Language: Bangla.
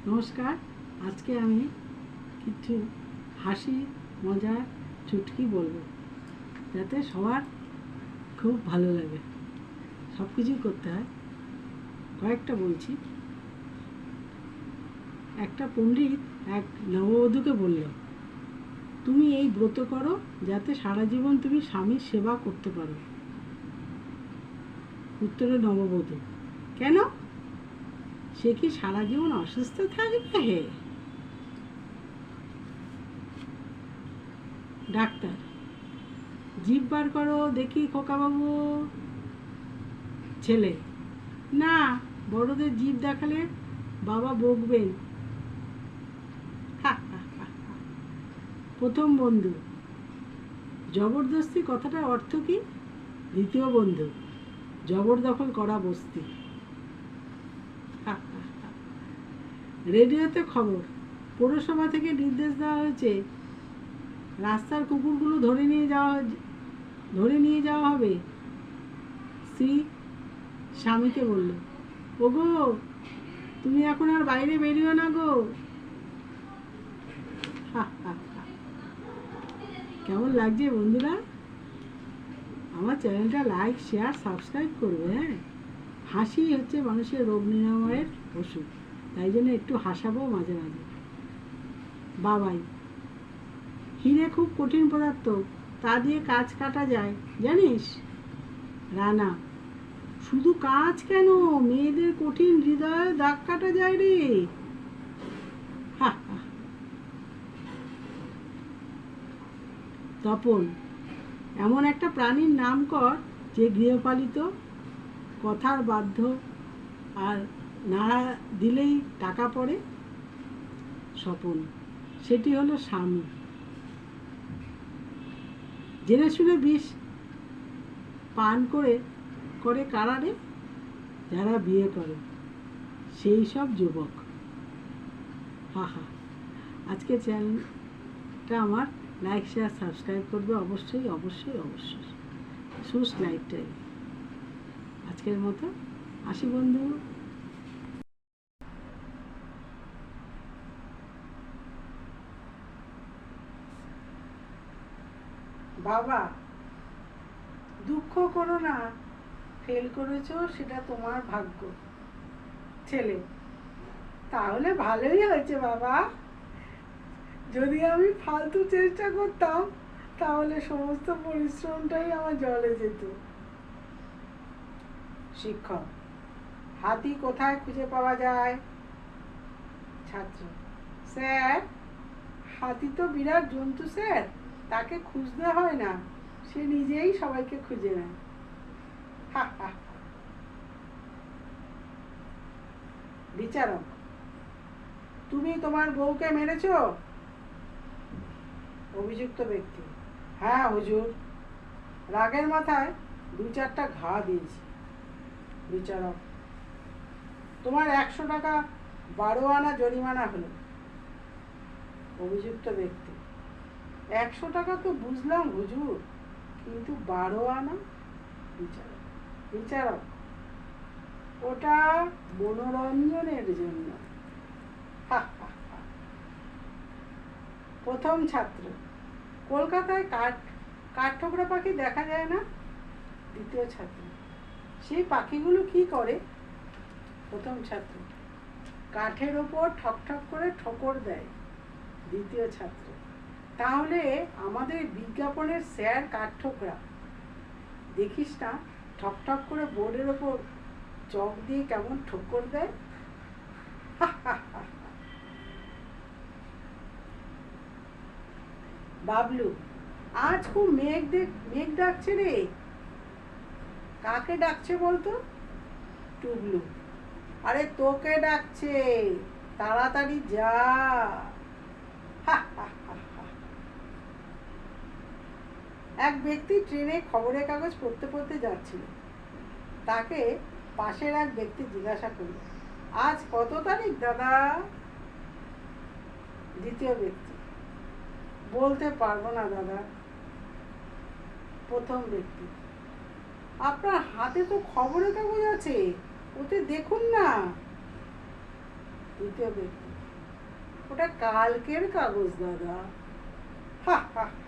নমস্কার। আজকে আমি কিছু হাসি মজার চুটকি বলবো, যাতে সবার খুব ভালো লাগে। সব কিছুই করতে হয়, কয়েকটা বলছি। একটা পণ্ডিত এক নববধূকে বলল, তুমি এই ব্রত করো যাতে সারা জীবন তুমি স্বামীর সেবা করতে পারো। উত্তরে নববধূ, কেন? সে কি সারা জীবন অসুস্থ থাকবে? হে ডাক্তার, জিভ বার করো দেখি খোকাবাবু। ছেলে, না, বড়দের জিভ দেখালে বাবা বকবেন। প্রথম বন্ধু, জবরদস্তি কথাটার অর্থ কি? দ্বিতীয় বন্ধু, জবরদখল করা বস্তি। রেডিওতে খবর, পৌরসভা থেকে নির্দেশ দেওয়া হয়েছে রাস্তার কুকুরগুলো ধরে নিয়ে যাওয়া হবে। স্ত্রী স্বামীকে বলল, ওগো, তুমি এখন আর বাইরে বেরিও না গো। কেমন লাগছে বন্ধুরা? আমার চ্যানেলটা লাইক, শেয়ার, সাবস্ক্রাইব করবে। হ্যাঁ, হাসি হচ্ছে মানুষের রোগ নিরাময়ের ওষুধ, তাই জন্য একটু হাসাবো মাঝে মাঝে। বাবাই, হিরে খুব কঠিন পদার্থ, তা দিয়ে কাজ কাটা যায় জানিস? রানা, শুধু কাজ কেন, মেয়েদের কঠিন হৃদয়ে দাগ কাটা যায় রে। তপন, এমন একটা প্রাণীর নাম কর যে গৃহপালিত, কথার বাধ্য, আর নাড়া দিলেই টাকা পড়ে। স্বপন, সেটি হলো স্বামী। জেনে শুনে বিষ পান করে কারা রে? যারা বিয়ে করে, সেই সব যুবক। আজকে চ্যানেলটা আমার লাইক, শেয়ার, সাবস্ক্রাইব করবে অবশ্যই অবশ্যই অবশ্যই। সুস্নাইট টাইম। আজকের মতো আসি বন্ধু। বাবা, দুঃখ করো না, ফেল করেছো সেটা তোমার ভাগ্য। ছেলে, তাহলে ভালোই হয়েছে বাবা, যদি আমি ফালতু চেষ্টা করতাম তাহলে সমস্ত পরিশ্রমটাই আমার জলে যেত। শিক্ষক, হাতি কোথায় খুঁজে পাওয়া যায়? ছাত্র, স্যার, হাতি তো বিরাট জন্তু স্যার, তাকে খুঁজতে হয় না, সে নিজেই সবাইকে খুঁজে নেয়। বিচারক, তুমি তোমার বউকে মেরেছ? অভিযুক্ত ব্যক্তি, হ্যাঁ হুজুর, রাগের মাথায় 2-4টা ঘা দিয়েছি। বিচারক, তোমার 100 টাকা 12 আনা জরিমানা হলো। অভিযুক্ত ব্যক্তি, 100 টাকা তো বুঝলাম হুজুর, কিন্তু 12 আনা? বিচারক, বিচারক, ওটা মনোরঞ্জনের জন্য। প্রথম ছাত্র, কলকাতায় কাঠঠোকরা পাখি দেখা যায় না? দ্বিতীয় ছাত্র, সেই পাখিগুলো কি করে? প্রথম ছাত্র, কাঠের ওপর ঠকঠক করে ঠোকর দেয়। দ্বিতীয় ছাত্র, তাহলে আমাদের বিজ্ঞাপনের স্যার কাঠঠোকরা, দেখিস না ঠকঠক করে বোর্ডের ওপর চক দিয়ে কেমন ঠোকর দেয়। বাবলু, আজ খুব মেঘ ডাকছে রে, কাকে ডাকছে বলতো? টুবলু, আরে তোকে ডাকছে, তাড়াতাড়ি যা। এক ব্যক্তি ট্রেনে খবরের কাগজ পড়তে পড়তে যাচ্ছিল। তাকে পাশের এক ব্যক্তি জিজ্ঞাসা করল, আজ কত তারিখ দাদা? দ্বিতীয় ব্যক্তি, বলতে পারবো না দাদা। প্রথম ব্যক্তি, আপনার হাতে তো খবরের কাগজ আছে, ওতে দেখুন না। দ্বিতীয় ব্যক্তি, ওটা কালকের কাগজ দাদা। হা হা